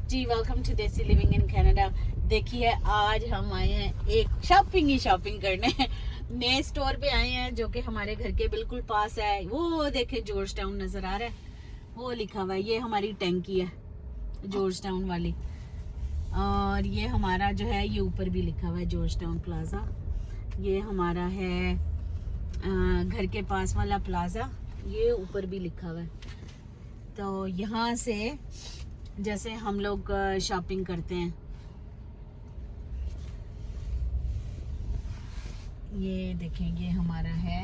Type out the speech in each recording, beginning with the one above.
Ji welcome to देसी living in Canada. देखिए आज हम आए हैं एक शॉपिंग करने नए स्टोर पे आए हैं जो कि हमारे घर के बिल्कुल पास है। वो देखे जॉर्ज टाउन नजर आ रहा है, वो लिखा हुआ है, ये हमारी टैंकी है जॉर्ज टाउन वाली। और ये हमारा जो है ये ऊपर भी लिखा हुआ है जॉर्ज टाउन प्लाजा। ये हमारा है घर के पास वाला प्लाजा, ये ऊपर भी लिखा हुआ है। तो यहाँ से जैसे हम लोग शॉपिंग करते हैं, ये देखें, ये हमारा है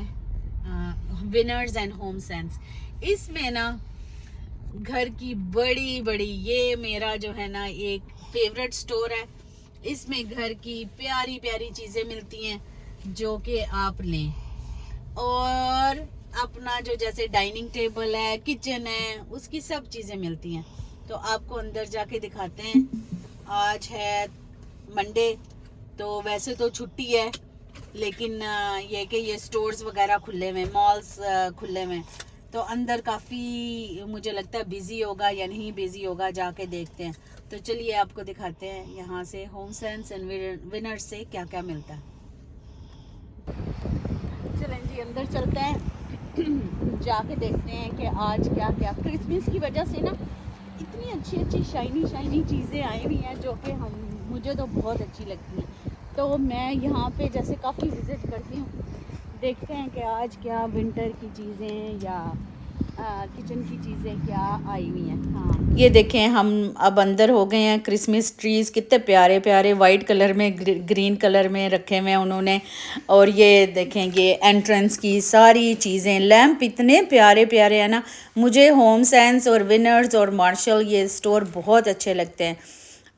विनर्स एंड होम सेंस। इसमें ना घर की बड़ी बड़ी, ये मेरा जो है ना एक फेवरेट स्टोर है। इसमें घर की प्यारी प्यारी चीज़ें मिलती हैं जो कि आप लें, और अपना जो जैसे डाइनिंग टेबल है, किचन है, उसकी सब चीज़ें मिलती हैं। तो आपको अंदर जाके दिखाते हैं। आज है मंडे, तो वैसे तो छुट्टी है, लेकिन ये कि ये स्टोर्स वगैरह खुले हुए, मॉल्स खुले हुए, तो अंदर काफ़ी मुझे लगता है बिज़ी होगा या नहीं बिज़ी होगा, जाके देखते हैं। तो चलिए आपको दिखाते हैं यहाँ से होम सेंस एंड विनर्स से क्या क्या मिलता है। चलें जी अंदर चलते हैं जाके देखते हैं कि आज क्या क्या क्रिसमस की वजह से ना इतनी अच्छी अच्छी शाइनी चीज़ें आई हुई हैं जो कि मुझे तो बहुत अच्छी लगती हैं। तो मैं यहाँ पे जैसे काफ़ी विज़िट करती हूँ, देखते हैं कि आज क्या विंटर की चीज़ें या किचन की चीज़ें क्या आई हुई हैं। हाँ, ये देखें, हम अब अंदर हो गए हैं। क्रिसमस ट्रीज़ कितने प्यारे प्यारे वाइट कलर में, ग्रीन कलर में रखे हुए हैं उन्होंने। और ये देखें, ये एंट्रेंस की सारी चीज़ें, लैंप इतने प्यारे प्यारे हैं ना। मुझे होम सेंस और विनर्स और मार्शल ये स्टोर बहुत अच्छे लगते हैं।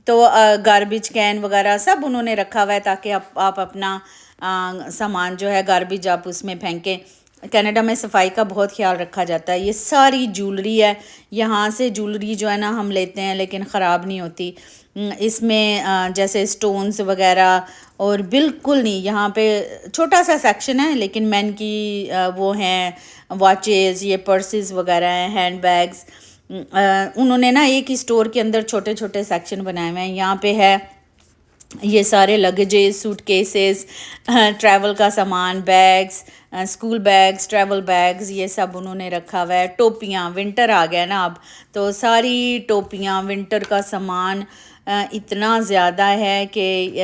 तो गार्बेज कैन वगैरह सब उन्होंने रखा हुआ है ताकि आप अपना सामान जो है गार्बेज आप उसमें फेंकें। कनाडा में सफाई का बहुत ख्याल रखा जाता है। ये सारी ज्वेलरी है, यहाँ से ज्वेलरी जो है ना हम लेते हैं लेकिन ख़राब नहीं होती। इसमें जैसे स्टोन्स वगैरह, और बिल्कुल नहीं, यहाँ पे छोटा सा सेक्शन है लेकिन मैन की वो हैं वॉचेस, ये पर्सेस वगैरह हैं, हैंड बैग्स। उन्होंने ना एक ही स्टोर के अंदर छोटे छोटे सेक्शन बनाए हुए हैं। यहाँ पे है ये सारे लगेजेस, सूटकेसेस, ट्रैवल का सामान, bags, school bags, travel bags, ये सब उन्होंने रखा हुआ है। टोपियाँ, विंटर आ गया ना अब, तो सारी टोपियाँ, विंटर का सामान इतना ज़्यादा है कि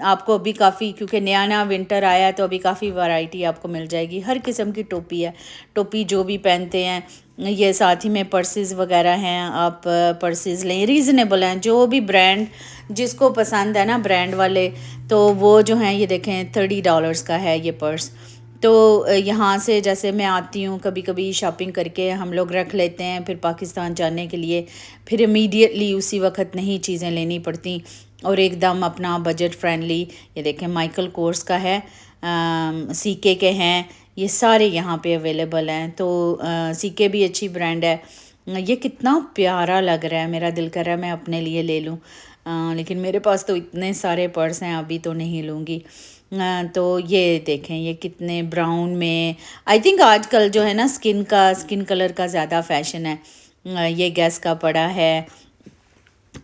आपको अभी काफ़ी, क्योंकि नया नया विंटर आया है तो अभी काफ़ी वैरायटी आपको मिल जाएगी। हर किस्म की टोपी है, टोपी जो भी पहनते हैं। ये साथ ही में पर्सेस वगैरह हैं, आप पर्सेस लें, रीज़नेबल हैं, जो भी ब्रांड जिसको पसंद है ना ब्रांड वाले, तो वो जो हैं, ये देखें $30 का है ये पर्स। तो यहाँ से जैसे मैं आती हूँ कभी कभी शॉपिंग करके, हम लोग रख लेते हैं फिर पाकिस्तान जाने के लिए, फिर इमीडिएटली उसी वक्त नहीं चीज़ें लेनी पड़ती, और एकदम अपना बजट फ्रेंडली। ये देखें माइकल कोर्स का है, सीके के हैं, ये सारे यहाँ पे अवेलेबल हैं। तो सीके भी अच्छी ब्रांड है। ये कितना प्यारा लग रहा है, मेरा दिल कर रहा है मैं अपने लिए ले लूँ, लेकिन मेरे पास तो इतने सारे पर्स हैं, अभी तो नहीं लूँगी। तो ये देखें, ये कितने ब्राउन में, आई थिंक आजकल जो है ना स्किन कलर का ज़्यादा फैशन है। ये गैस का पड़ा है,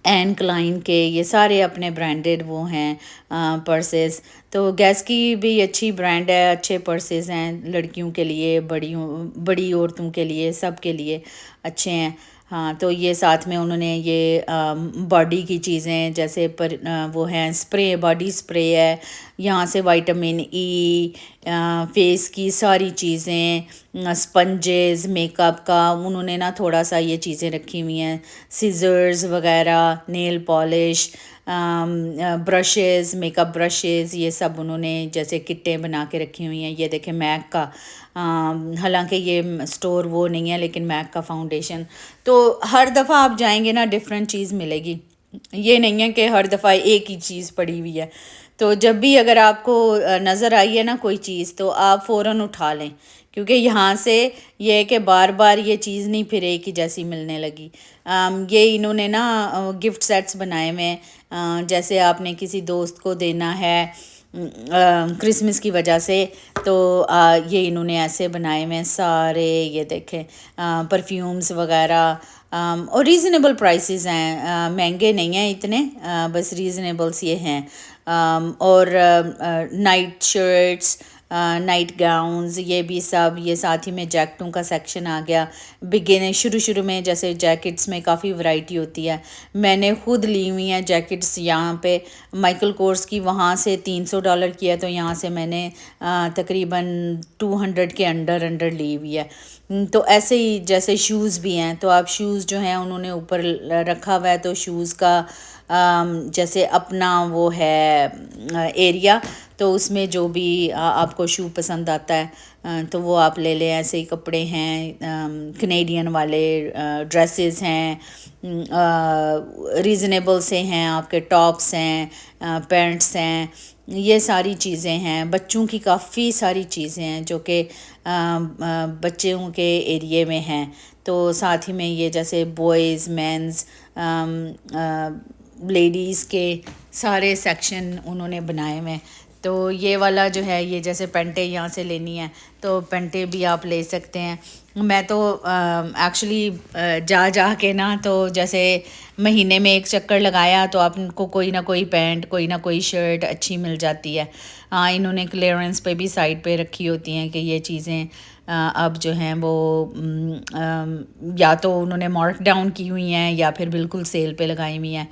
एन क्लाइन के, ये सारे अपने ब्रांडेड वो हैं पर्सेस। तो गैस की भी अच्छी ब्रांड है, अच्छे पर्सेस हैं लड़कियों के लिए, बड़ी औरतों के लिए, सब के लिए अच्छे हैं। हाँ, तो ये साथ में उन्होंने ये बॉडी की चीज़ें जैसे वो हैं स्प्रे, बॉडी स्प्रे है, यहाँ से विटामिन ई, फेस की सारी चीज़ें, स्पंजेस, मेकअप का उन्होंने ना थोड़ा सा ये चीज़ें रखी हुई हैं, सीजर्स वगैरह, nail polish, brushes, makeup brushes, ये सब उन्होंने जैसे किटें बना के रखी हुई हैं। ये देखें मैक का, हालांकि ये स्टोर वो नहीं है लेकिन मैक का फाउंडेशन। तो हर दफ़ा आप जाएंगे ना डिफरेंट चीज़ मिलेगी, ये नहीं है कि हर दफ़ा एक ही चीज़ पड़ी हुई है। तो जब भी अगर आपको नज़र आई है ना कोई चीज़, तो आप फ़ौरन उठा लें, क्योंकि यहाँ से ये है कि बार बार ये चीज़ नहीं फिर एक ही जैसी मिलने लगी। ये इन्होंने ना गिफ्ट सेट्स बनाए हुए हैं, जैसे आपने किसी दोस्त को देना है क्रिसमस की वजह से, तो ये इन्होंने ऐसे बनाए हुए हैं सारे। ये देखें परफ्यूम्स वगैरह, और रीज़नेबल प्राइसेस हैं, महंगे नहीं हैं इतने, बस रीज़नेबल से हैं। और नाइट शर्ट्स, नाइट गाउन्स, ये भी सब, ये साथ ही में जैकेटों का सेक्शन आ गया। बिगिनर शुरू शुरू में जैसे जैकेट्स में काफ़ी वैरायटी होती है, मैंने खुद ली हुई हैं जैकेट्स यहाँ पे माइकल कोर्स की, वहाँ से $300 की है, तो यहाँ से मैंने तकरीबन 200 के अंडर अंडर ली हुई है। तो ऐसे ही जैसे शूज़ भी हैं, तो आप शूज़ जो हैं उन्होंने ऊपर रखा हुआ है, तो शूज़ का जैसे अपना वो है एरिया, तो उसमें जो भी आपको शू पसंद आता है तो वो आप ले लें। ऐसे ही कपड़े हैं, कनेडियन वाले ड्रेसेस हैं, रीज़नेबल से हैं, आपके टॉप्स हैं, पैंट्स हैं, ये सारी चीज़ें हैं। बच्चों की काफ़ी सारी चीज़ें हैं जो कि बच्चों के एरिए में हैं। तो साथ ही में ये जैसे बॉयज़, मेंस, लेडीज़ के सारे सेक्शन उन्होंने बनाए हुए हैं। तो ये वाला जो है, ये जैसे पेंटें यहाँ से लेनी है तो पेंटें भी आप ले सकते हैं। मैं तो एक्चुअली जा जा के ना, तो जैसे महीने में एक चक्कर लगाया तो आपको कोई ना कोई पैंट, कोई ना कोई शर्ट अच्छी मिल जाती है। हाँ, इन्होंने क्लियरेंस पे भी साइड पे रखी होती हैं कि ये चीज़ें अब जो हैं वो या तो उन्होंने मार्क डाउन की हुई हैं या फिर बिल्कुल सेल पे लगाई हुई हैं।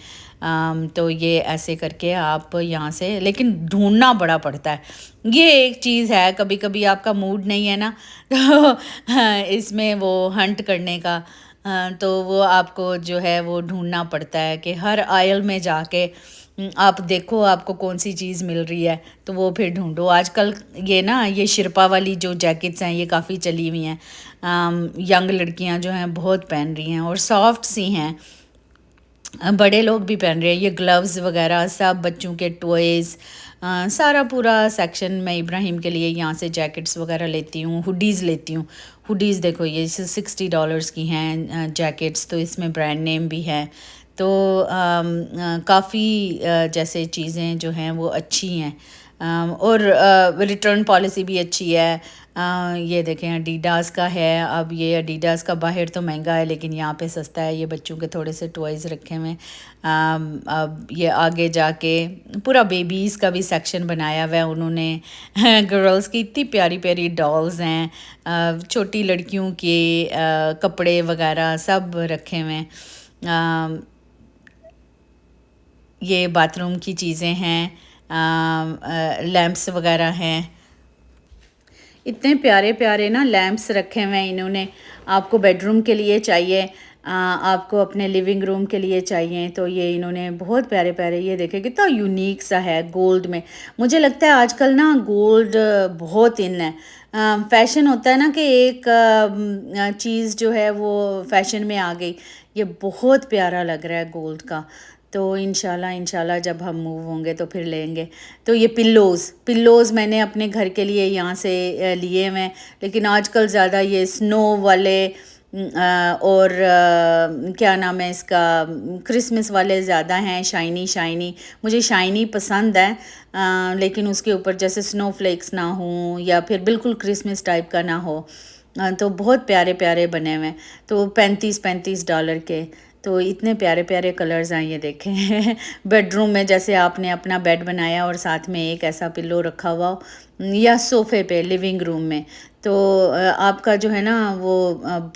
तो ये ऐसे करके आप यहाँ से, लेकिन ढूंढना बड़ा पड़ता है। ये एक चीज़ है, कभी कभी आपका मूड नहीं है ना तो इसमें वो हंट करने का, तो वो आपको जो है वो ढूंढना पड़ता है कि हर आयल में जाके आप देखो आपको कौन सी चीज़ मिल रही है, तो वो फिर ढूंढो। आजकल ये ना, ये शिरपा वाली जो जैकेट्स हैं ये काफ़ी चली हुई हैं, यंग लड़कियां जो हैं बहुत पहन रही हैं और सॉफ्ट सी हैं, बड़े लोग भी पहन रहे हैं। ये ग्लव्स वगैरह सब, बच्चों के टॉयज़, सारा पूरा सेक्शन मैं इब्राहिम के लिए यहाँ से जैकेट्स वगैरह लेती हूँ। हुडीज़ लेती हूँ, हुडीज़ देखो ये $60 की हैं जैकेट्स, तो इसमें ब्रांड नेम भी है। तो काफ़ी जैसे चीज़ें जो हैं वो अच्छी हैं, और रिटर्न पॉलिसी भी अच्छी है। ये देखें एडिडास का है। अब ये एडिडास का बाहर तो महंगा है लेकिन यहाँ पे सस्ता है। ये बच्चों के थोड़े से टॉयज़ रखे हुए हैं। अब ये आगे जाके पूरा बेबीज़ का भी सेक्शन बनाया हुआ है उन्होंने। गर्ल्स की इतनी प्यारी प्यारी डॉल्स हैं, छोटी लड़कियों के कपड़े वगैरह सब रखे हुए हैं। ये बाथरूम की चीज़ें हैं, लैंप्स वगैरह हैं, इतने प्यारे प्यारे ना लैंप्स रखे हुए हैं इन्होंने। आपको बेडरूम के लिए चाहिए, आपको अपने लिविंग रूम के लिए चाहिए, तो ये इन्होंने बहुत प्यारे प्यारे, ये देखें कितना यूनिक सा है गोल्ड में। मुझे लगता है आजकल ना गोल्ड बहुत इन है। फैशन होता है ना कि एक चीज़ जो है वो फैशन में आ गई। ये बहुत प्यारा लग रहा है गोल्ड का। तो इंशाल्लाह जब हम मूव होंगे तो फिर लेंगे। तो ये पिल्लोज़ मैंने अपने घर के लिए यहाँ से लिए हुए हैं, लेकिन आजकल ज़्यादा ये स्नो वाले और क्या नाम है इसका, क्रिसमस वाले ज़्यादा हैं, शाइनी शाइनी। मुझे शाइनी पसंद है, लेकिन उसके ऊपर जैसे स्नो फ्लेक्स ना हो या फिर बिल्कुल क्रिसमस टाइप का ना हो। तो बहुत प्यारे प्यारे बने हुए हैं। तो $35 के, तो इतने प्यारे प्यारे कलर्स हैं, ये देखें। बेडरूम में जैसे आपने अपना बेड बनाया और साथ में एक ऐसा पिल्लो रखा हुआ हो, या सोफ़े पे लिविंग रूम में, तो आपका जो है ना वो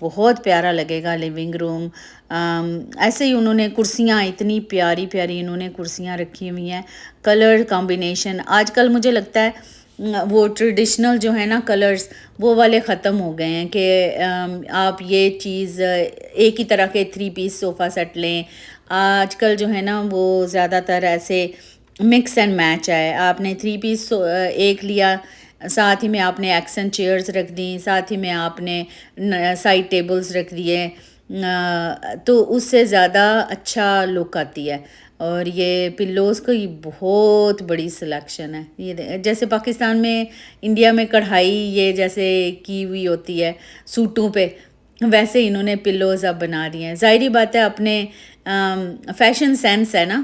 बहुत प्यारा लगेगा लिविंग रूम। ऐसे ही उन्होंने कुर्सियाँ, इतनी प्यारी प्यारी इन्होंने कुर्सियाँ रखी हुई हैं। कलर कॉम्बिनेशन आजकल मुझे लगता है वो ट्रेडिशनल जो है ना कलर्स, वो वाले ख़त्म हो गए हैं कि आप ये चीज़ एक ही तरह के 3 पीस सोफ़ा सेट लें। आजकल जो है ना वो ज़्यादातर ऐसे मिक्स एंड मैच है। आपने 3 पीस एक लिया, साथ ही में आपने एक्सेंट चेयर्स रख दी, साथ ही में आपने साइड टेबल्स रख दिए, तो उससे ज़्यादा अच्छा लुक आती है। और ये पिल्लोज़ की बहुत बड़ी सिलेक्शन है। ये जैसे पाकिस्तान में, इंडिया में कढ़ाई ये जैसे की हुई होती है सूटों पे, वैसे इन्होंने पिल्लोज़ अब बना दिए हैं। ज़ाहिरी बात है अपने फैशन सेंस है ना।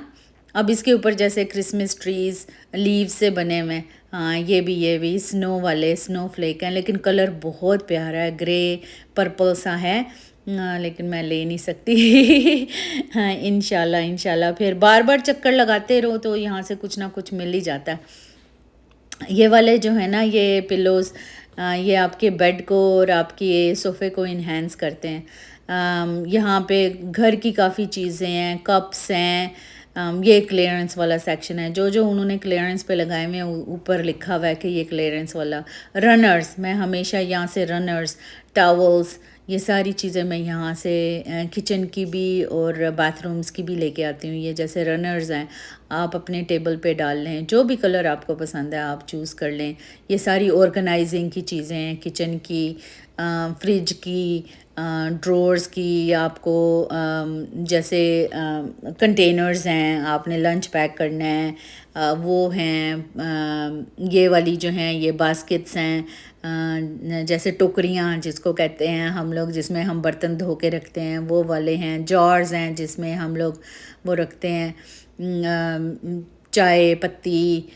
अब इसके ऊपर जैसे क्रिसमस ट्रीज़ लीव से बने हुए हैं। हाँ, ये भी स्नो वाले स्नो फ्लेक हैं, लेकिन कलर बहुत प्यारा है, ग्रे पर्पल सा है। लेकिन मैं ले नहीं सकती। हाँ, इंशाल्लाह इंशाल्लाह फिर बार बार चक्कर लगाते रहो तो यहाँ से कुछ ना कुछ मिल ही जाता है। ये वाले जो है ना ये पिलोज़, ये आपके बेड को और आपके सोफ़े को इन्हेंस करते हैं। यहाँ पे घर की काफ़ी चीज़ें हैं, कप्स हैं। ये क्लियरेंस वाला सेक्शन है, जो जो उन्होंने क्लियरेंस पे लगाए हुए हैं ऊपर लिखा हुआ है कि ये क्लियरेंस वाला। रनर्स, मैं हमेशा यहाँ से रनर्स, टॉवल्स, ये सारी चीज़ें मैं यहाँ से किचन की भी और बाथरूम्स की भी लेके आती हूँ। ये जैसे रनर्स हैं, आप अपने टेबल पे डाल लें, जो भी कलर आपको पसंद है आप चूज़ कर लें। ये सारी ऑर्गेनाइजिंग की चीज़ें हैं, किचन की, फ्रिज की, ड्रॉर्स की, आपको जैसे कंटेनर्स हैं, आपने लंच पैक करना है, वो हैं। ये वाली जो हैं ये बास्केट्स हैं, जैसे टोकरियाँ जिसको कहते हैं हम लोग, जिसमें हम बर्तन धो के रखते हैं, वो वाले हैं। जॉर्स हैं जिसमें हम लोग वो रखते हैं चाय पत्ती,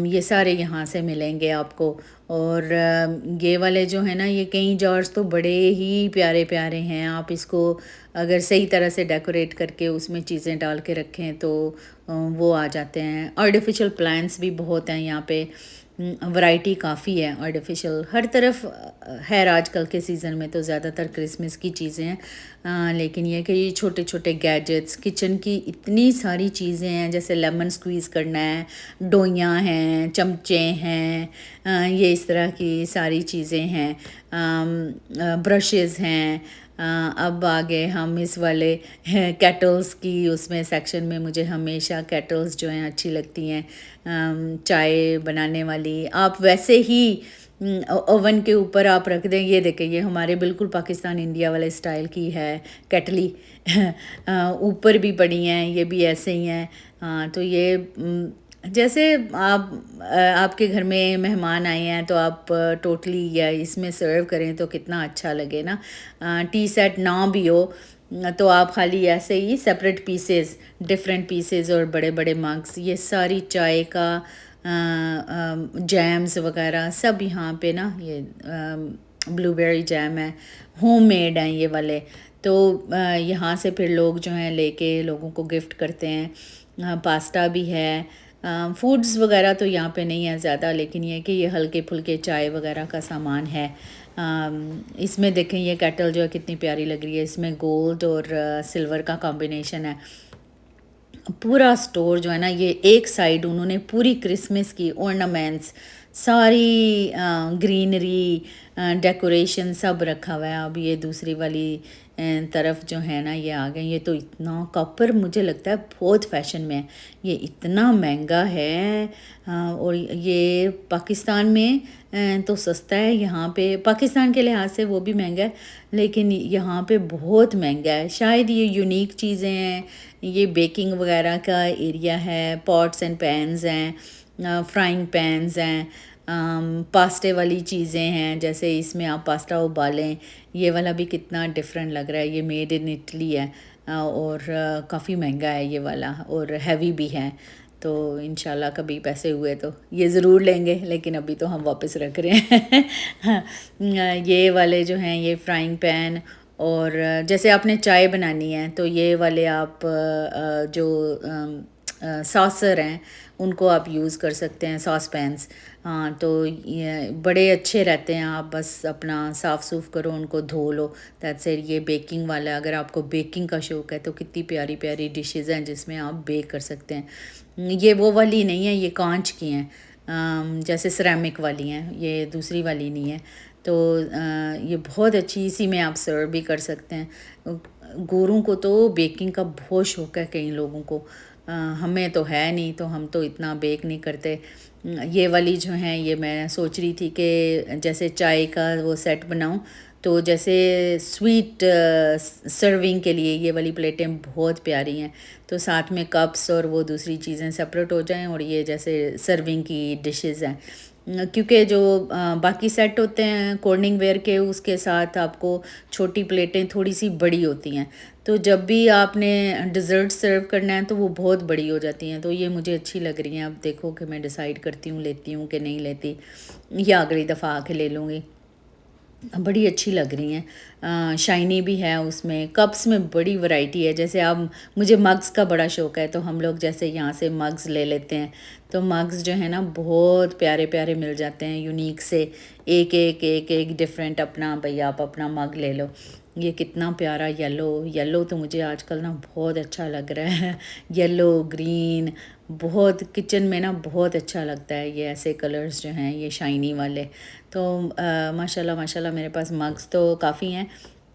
ये सारे यहाँ से मिलेंगे आपको। और ये वाले जो है ना ये कई जॉर्स तो बड़े ही प्यारे प्यारे हैं। आप इसको अगर सही तरह से डेकोरेट करके उसमें चीज़ें डाल के रखें तो वो आ जाते हैं। आर्टिफिशियल प्लांट्स भी बहुत हैं यहाँ पे, वैरायटी काफ़ी है आर्टिफिशियल, हर तरफ है आजकल के सीज़न में तो ज़्यादातर क्रिसमस की चीज़ें हैं। लेकिन ये कि ये छोटे छोटे गैजेट्स, किचन की इतनी सारी चीज़ें हैं, जैसे लेमन स्क्वीज़ करना है, डोइयाँ हैं, चमचे हैं, ये इस तरह की सारी चीज़ें हैं। ब्रशेज़ हैं। अब आगे हम इस वाले केटल्स की उसमें सेक्शन में, मुझे हमेशा केटल्स जो हैं अच्छी लगती हैं, चाय बनाने वाली। आप वैसे ही ओवन के ऊपर आप रख दें, ये देखें ये हमारे बिल्कुल पाकिस्तान इंडिया वाले स्टाइल की है केटली। ऊपर भी पड़ी हैं, ये भी ऐसे ही हैं। तो ये जैसे आपके घर में मेहमान आए हैं तो आप टोटली या इसमें सर्व करें तो कितना अच्छा लगे ना। टी सेट ना भी हो तो आप खाली ऐसे ही सेपरेट पीसेस, डिफरेंट पीसेस और बड़े बड़े मग्स, ये सारी चाय का जैम्स वगैरह सब यहाँ पे ना, ये ब्लूबेरी जैम है, होममेड हैं ये वाले। तो यहाँ से फिर लोग जो हैं लेके लोगों को गिफ्ट करते हैं। पास्ता भी है। फूड्स वगैरह तो यहाँ पे नहीं है ज़्यादा, लेकिन ये कि ये हल्के फुल्के चाय वगैरह का सामान है। इसमें देखें ये केटल जो है कितनी प्यारी लग रही है, इसमें गोल्ड और सिल्वर का कॉम्बिनेशन है। पूरा स्टोर जो है ना ये एक साइड उन्होंने पूरी क्रिसमस की ऑर्नामेंट्स, सारी ग्रीनरी, डेकोरेशन सब रखा हुआ है। अब ये दूसरी वाली तरफ जो है ना ये आ गए। ये तो इतना कॉपर मुझे लगता है बहुत फैशन में है, ये इतना महंगा है। और ये पाकिस्तान में तो सस्ता है, यहाँ पे पाकिस्तान के लिहाज से वो भी महंगा है, लेकिन यहाँ पे बहुत महंगा है। शायद ये यूनिक चीज़ें हैं, ये बेकिंग वगैरह का एरिया है। पॉट्स एंड पैन्स हैं, फ्राइंग पैन्स हैं, पास्ते वाली चीज़ें हैं, जैसे इसमें आप पास्ता उबालें। ये वाला भी कितना डिफरेंट लग रहा है, ये मेड इन इटली है और काफ़ी महंगा है ये वाला और हैवी भी है। तो इंशाल्लाह कभी पैसे हुए तो ये ज़रूर लेंगे, लेकिन अभी तो हम वापस रख रहे हैं। ये वाले जो हैं ये फ्राइंग पैन, और जैसे आपने चाय बनानी है तो ये वाले आप जो सॉसर हैं उनको आप यूज़ कर सकते हैं, सॉस पैन्स। हाँ, तो ये बड़े अच्छे रहते हैं, आप बस अपना साफ़ सूफ़ करो, उनको धो लो, दैट्स इट। ये बेकिंग वाला, अगर आपको बेकिंग का शौक़ है तो कितनी प्यारी प्यारी डिशेज़ हैं जिसमें आप बेक कर सकते हैं। ये वो वाली नहीं है, ये कांच की हैं, जैसे सिरेमिक वाली हैं, ये दूसरी वाली नहीं है। तो ये बहुत अच्छी, इसी में आप सर्व भी कर सकते हैं। गोरों को तो बेकिंग का बहुत शौक़ है कई लोगों को, हमें तो है नहीं, तो हम तो इतना बेक नहीं करते। ये वाली जो हैं ये मैं सोच रही थी कि जैसे चाय का वो सेट बनाऊं, तो जैसे स्वीट सर्विंग के लिए ये वाली प्लेटें बहुत प्यारी हैं, तो साथ में कप्स और वो दूसरी चीज़ें सेपरेट हो जाएं, और ये जैसे सर्विंग की डिशेस हैं। क्योंकि जो बाकी सेट होते हैं कॉर्निंग वेयर के, उसके साथ आपको छोटी प्लेटें थोड़ी सी बड़ी होती हैं, तो जब भी आपने डिज़र्ट सर्व करना है तो वो बहुत बड़ी हो जाती हैं। तो ये मुझे अच्छी लग रही हैं। अब देखो कि मैं डिसाइड करती हूँ लेती हूँ कि नहीं लेती, या अगली दफ़ा आके ले लूँगी। बड़ी अच्छी लग रही हैं, शाइनी भी है उसमें। कप्स में बड़ी वैरायटी है, जैसे अब मुझे मग्स का बड़ा शौक़ है, तो हम लोग जैसे यहाँ से मग्स ले लेते हैं, तो मग्स जो है ना बहुत प्यारे प्यारे मिल जाते हैं, यूनिक से। एक एक एक एक डिफरेंट अपना, भाई आप अपना मग ले लो। ये कितना प्यारा येलो, येलो तो मुझे आजकल ना बहुत अच्छा लग रहा है। येलो ग्रीन बहुत किचन में ना बहुत अच्छा लगता है, ये ऐसे कलर्स जो हैं ये शाइनी वाले। तो माशाल्लाह माशाल्लाह मेरे पास मग्स तो काफ़ी हैं,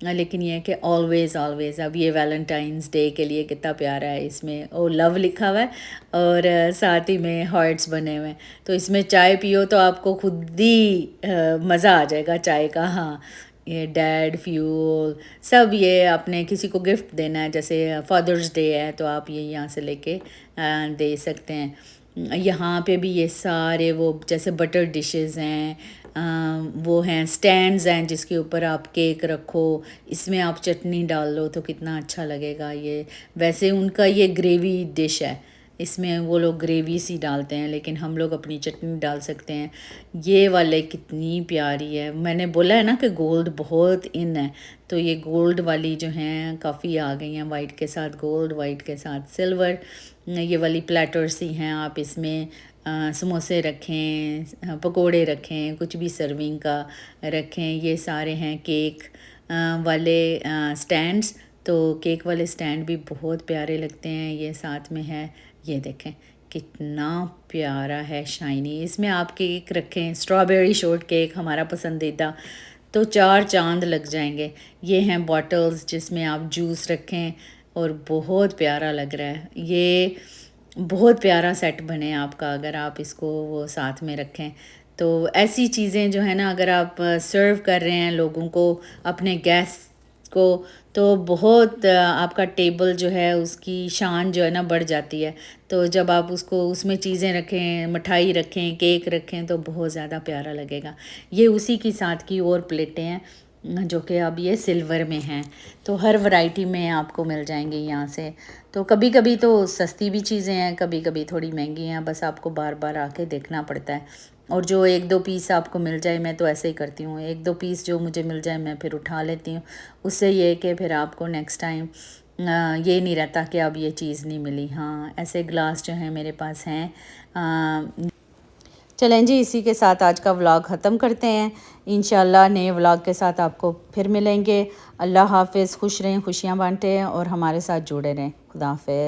लेकिन ये है कि ऑलवेज़ ऑलवेज़, अब ये वैलेंटाइंस डे के लिए कितना प्यारा है, इसमें ओ लव लिखा हुआ है और साथ ही में हार्ट्स बने हुए हैं। तो इसमें चाय पियो तो आपको खुद ही मज़ा आ जाएगा चाय का। हाँ, ये डैड फ्यूल सब, ये आपने किसी को गिफ्ट देना है, जैसे फादर्स डे है तो आप ये यहाँ से लेके दे सकते हैं। यहाँ पे भी ये सारे वो जैसे बटर डिशेस हैं, वो हैं स्टैंड्स हैं जिसके ऊपर आप केक रखो, इसमें आप चटनी डाल लो तो कितना अच्छा लगेगा। ये वैसे उनका ये ग्रेवी डिश है, इसमें वो लोग ग्रेवी सी डालते हैं, लेकिन हम लोग अपनी चटनी डाल सकते हैं। ये वाले कितनी प्यारी है, मैंने बोला है ना कि गोल्ड बहुत इन है, तो ये गोल्ड वाली जो हैं काफ़ी आ गई हैं, वाइट के साथ गोल्ड, वाइट के साथ सिल्वर। ये वाली प्लेटर्स ही हैं, आप इसमें समोसे रखें, पकोड़े रखें, कुछ भी सर्विंग का रखें। ये सारे हैं केक वाले स्टैंड्स, तो केक वाले स्टैंड भी बहुत प्यारे लगते हैं। ये साथ में है, ये देखें कितना प्यारा है शाइनी। इसमें आप केक रखें, स्ट्रॉबेरी शॉर्ट केक हमारा पसंदीदा, तो चार चांद लग जाएंगे। ये हैं बॉटल्स जिसमें आप जूस रखें और बहुत प्यारा लग रहा है। ये बहुत प्यारा सेट बने आपका अगर आप इसको वो साथ में रखें। तो ऐसी चीज़ें जो है ना, अगर आप सर्व कर रहे हैं लोगों को, अपने गेस्ट को, तो बहुत आपका टेबल जो है उसकी शान जो है ना बढ़ जाती है। तो जब आप उसको उसमें चीज़ें रखें, मिठाई रखें, केक रखें, तो बहुत ज़्यादा प्यारा लगेगा। ये उसी के साथ की और प्लेटें हैं जो कि अब ये सिल्वर में हैं, तो हर वैरायटी में आपको मिल जाएंगे यहाँ से। तो कभी कभी तो सस्ती भी चीज़ें हैं, कभी कभी थोड़ी महंगी हैं, बस आपको बार बार आके देखना पड़ता है। और जो एक दो पीस आपको मिल जाए, मैं तो ऐसे ही करती हूँ, एक दो पीस जो मुझे मिल जाए मैं फिर उठा लेती हूँ। उससे ये कि फिर आपको नेक्स्ट टाइम ये नहीं रहता कि अब ये चीज़ नहीं मिली। हाँ, ऐसे ग्लास जो हैं मेरे पास हैं। चलें जी, इसी के साथ आज का व्लॉग ख़त्म करते हैं। इंशाल्लाह नए व्लॉग के साथ आपको फिर मिलेंगे। अल्लाह हाफ़िज़, खुश रहें, खुशियाँ बांटें और हमारे साथ जुड़े रहें। खुदा हाफ़िज़।